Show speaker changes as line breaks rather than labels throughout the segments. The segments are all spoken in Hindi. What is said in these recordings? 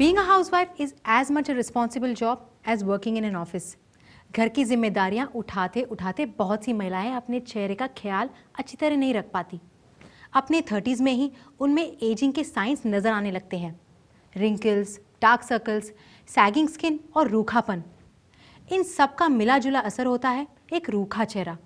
Being a housewife is as much a responsible job as working in an office. घर की जिम्मेदारियां उठाते उठाते बहुत सी महिलाएं अपने चेहरे का ख्याल अच्छी तरह नहीं रख पाती। अपने 30s में ही उनमें एजिंग के साइंस नजर आने लगते हैं। Wrinkles, dark circles, sagging skin और रूखापन, इन सब का मिला जुला असर होता है एक रूखा चेहरा।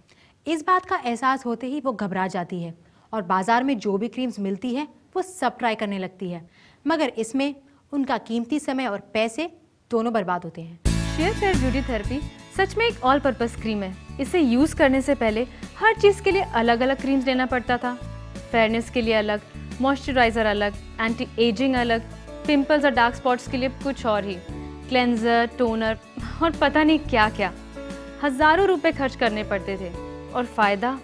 इस बात का एहसास होते ही वो घबरा जाती है और बाजार में जो भी क्रीम्स मिलती है वो सब ट्राई करने लगती है, मगर इसमें उनका कीमती समय और पैसे दोनों बर्बाद होते हैं।
शेयर फेयर ब्यूटी थेरेपी सच में एक ऑल पर्पस क्रीम है। इसे यूज़ करने से पहले हर चीज़ के लिए अलग अलग क्रीम्स लेना पड़ता था। फेयरनेस के लिए अलग, मॉइस्चराइज़र अलग, एंटी एजिंग अलग, पिंपल्स और डार्क स्पॉट्स के लिए कुछ और ही, क्लेंजर, टोनर और पता नहीं क्या क्या। हज़ारों रुपए खर्च करने पड़ते थे और फ़ायदा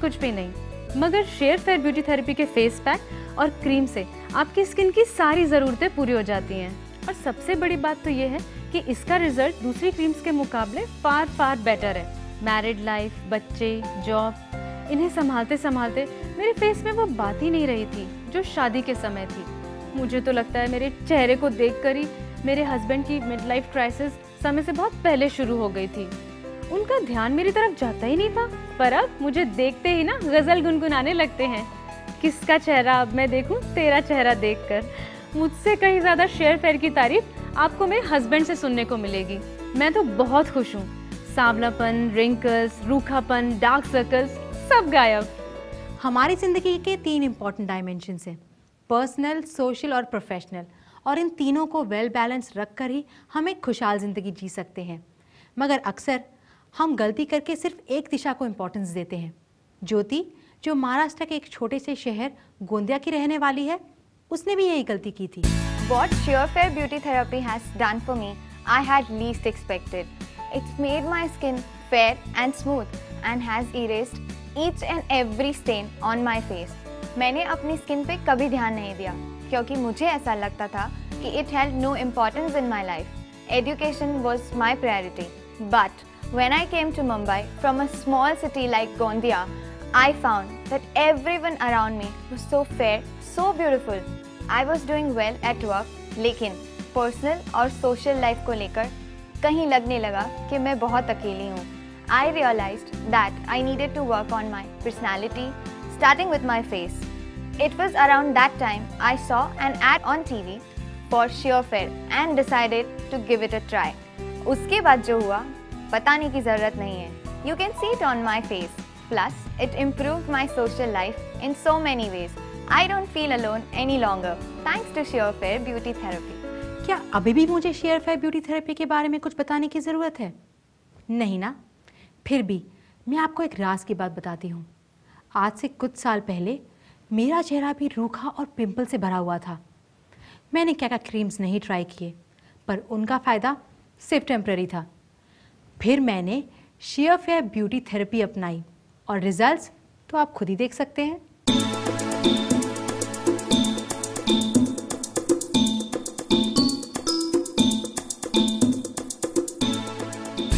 कुछ भी नहीं। मगर शेयर फेयर ब्यूटी थेरेपी के फेस पैक और क्रीम से आपकी स्किन की सारी ज़रूरतें पूरी हो जाती हैं। और सबसे बड़ी बात तो ये है कि इसका रिजल्ट दूसरी क्रीम्स के मुकाबले फार बेटर है। मैरिड लाइफ, बच्चे, जॉब, इन्हें संभालते संभालते मेरे फेस में वो बात ही नहीं रही थी जो शादी के समय थी। मुझे तो लगता है मेरे चेहरे को देखकर ही मेरे हस्बैंड की मिड लाइफ क्राइसिस समय से बहुत पहले शुरू हो गई थी। उनका ध्यान मेरी तरफ जाता ही नहीं था, पर अब मुझे देखते ही ना गज़ल गुनगुनाने लगते हैं। किसका चेहरा अब मैं देखूं तेरा चेहरा देखकर। मुझसे कहीं ज़्यादा शेयर फेयर की तारीफ आपको मेरे हस्बैंड से सुनने को मिलेगी। मैं तो बहुत खुश हूँ। सांवलापन, रिंकल्स, रूखापन, डार्क सर्कल्स सब गायब।
हमारी ज़िंदगी के 3 इम्पॉर्टेंट डायमेंशंस हैं, पर्सनल, सोशल और प्रोफेशनल, और इन तीनों को वेल बैलेंस रख कर ही हम एक खुशहाल ज़िंदगी जी सकते हैं। मगर अक्सर हम गलती करके सिर्फ एक दिशा को इम्पोर्टेंस देते हैं। ज्योति, जो महाराष्ट्र के एक छोटे से शहर गोंदिया की रहने वाली है, उसने भी यही गलती की थी।
What Sheer Fair Beauty Therapy has done for me, I had least expected. It's made my skin fair and smooth and has erased each and every stain on my face. मैंने अपनी स्किन पे कभी ध्यान नहीं दिया क्योंकि मुझे ऐसा लगता था कि it held no importance in my life. Education was my priority. But when I came to Mumbai from a small city like Gondia, I found that everyone around me was so fair, so beautiful. I was doing well at work, लेकिन पर्सनल और सोशल लाइफ को लेकर कहीं लगने लगा कि मैं बहुत अकेली हूँ। I realized that I needed to work on my personality, starting with my face. It was around that time I saw an ad on TV for Sheer Fair and decided to give it a try. उसके बाद जो हुआ बताने की ज़रूरत नहीं है। You can see it on my face. Plus, it improved my social life in so many ways. I don't feel alone any longer, thanks to Sheer Fair Beauty Therapy.
क्या अभी भी मुझे शेयर फेयर ब्यूटी थेरेपी के बारे में कुछ बताने की ज़रूरत है? नहीं ना? फिर भी मैं आपको एक राज की बात बताती हूँ। आज से कुछ साल पहले मेरा चेहरा भी रूखा और पिंपल से भरा हुआ था। मैंने क्या क्रीम्स नहीं ट्राई किए, पर उनका फ़ायदा सिर्फ टेम्पररी था। फिर मैंने शेयर फेयर ब्यूटी थेरेपी अपनाई और रिजल्ट्स तो आप खुद ही देख सकते हैं।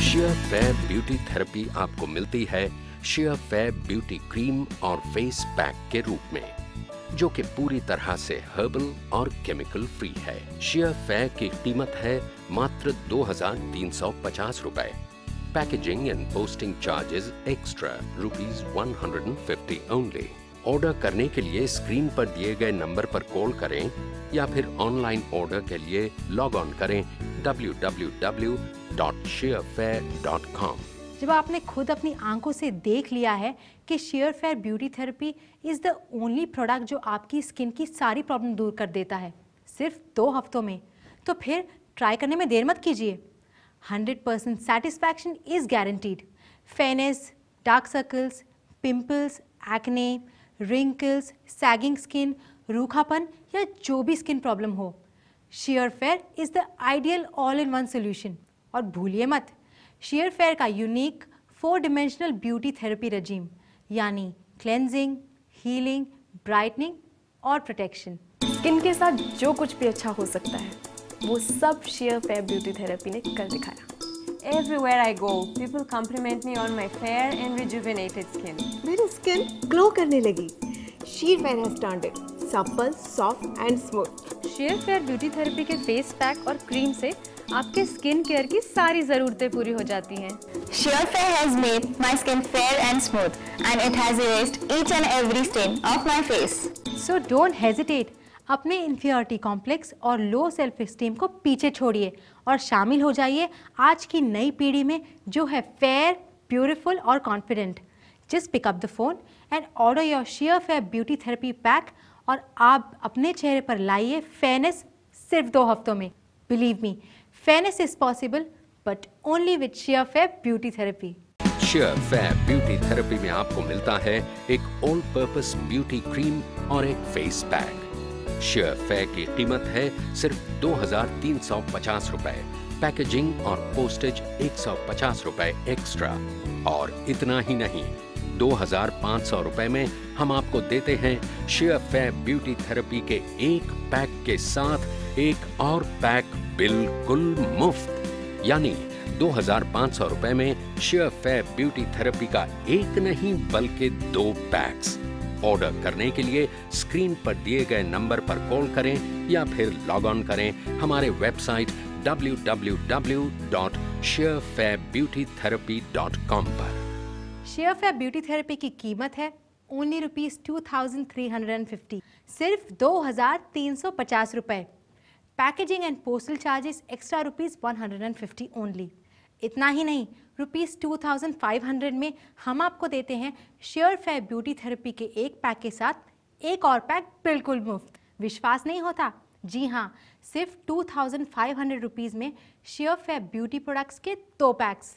शेयर फेयर ब्यूटी थेरेपी आपको मिलती है शेयर फेयर ब्यूटी क्रीम और फेस पैक के रूप में, जो कि पूरी तरह से हर्बल और केमिकल फ्री है। शेयर फेयर की कीमत है मात्र 2350 रुपए। Packaging and posting charges extra ₹150 only. Order करने के लिए स्क्रीन पर दिए गए नंबर पर कॉल करें या फिर ऑनलाइन ऑर्डर के लिए लॉग ऑन करें www.sheerfair.com।
जब आपने खुद अपनी आंखों से देख लिया है कि share Fair beauty therapy is the only product जो आपकी स्किन की सारी प्रॉब्लम दूर कर देता है सिर्फ 2 हफ्तों में, तो फिर ट्राई करने में देर मत कीजिए। 100% satisfaction is guaranteed. Fairness, dark circles, pimples, acne, wrinkles, sagging skin, रूखापन या जो भी स्किन प्रॉब्लम हो, share fair is the ideal all in one solution. और भूलिए मत, शेयर फेयर का यूनिक 4 डिमेंशनल ब्यूटी थेरेपी रजीम, यानी क्लेंजिंग, हीलिंग, ब्राइटनिंग और प्रोटेक्शन।
स्किन के साथ जो कुछ भी अच्छा हो सकता है वो सब शेयर फेयर ब्यूटी थेरेपी ने कर दिखाया।
Everywhere I go, people compliment me on my fair and rejuvenated skin.
मेरी स्किन ग्लो करने लगी। Sheer Fair has turned it
supple, soft and smooth.
Share Fair beauty therapy के फेस पैक और क्रीम से आपके स्किन केयर की सारी ज़रूरतें पूरी हो जाती हैं।
Sheerfair has made my skin fair and smooth, and it has erased each and every stain of my face.
So don't hesitate, अपने इन्फीरियरिटी कॉम्प्लेक्स और लो सेल्फ एस्टीम को पीछे छोड़िए और शामिल हो जाइए आज की नई पीढ़ी में जो है फेयर, ब्यूटीफुल और confident. Just pick up the phone and order your Sharefair beauty therapy pack और आप अपने चेहरे पर लाइए फेयरनेस सिर्फ 2 हफ्तों में। Believe me, fairness is possible but only with Sharefair beauty therapy.
Share Fair beauty therapy में आपको मिलता है एक ऑल पर्पस ब्यूटी क्रीम और एक फेस पैक। शेयर फेयर की कीमत है सिर्फ 2,350 रुपए, पैकेजिंग और पोस्टेज 150 रुपए एक्स्ट्रा। और इतना ही नहीं, 2,500 रुपए में हम आपको देते हैं शेयर फेयर ब्यूटी थेरेपी के एक पैक के साथ एक और पैक बिल्कुल मुफ्त, यानी 2,500 रुपए में शेयर फेयर ब्यूटी थेरेपी का एक नहीं बल्कि 2 पैक्स। ऑर्डर करने के लिए स्क्रीन पर दिए गए नंबर पर कॉल करें या फिर लॉग ऑन करें हमारे वेबसाइट www.sheerfairbeautytherapy.com पर।
शेयरफेयर ब्यूटी थेरेपी की कीमत है ओनली ₹2,350, सिर्फ 2,350 रुपए। Packaging and postal charges extra ₹150 only. इतना ही नहीं, ₹2,500 में हम आपको देते हैं शेयरफेयर ब्यूटी थेरेपी के एक पैक के साथ एक और पैक बिल्कुल मुफ्त। विश्वास नहीं होता? जी हाँ, सिर्फ ₹2,500 में शेयरफेयर ब्यूटी प्रोडक्ट्स के 2 पैक्स।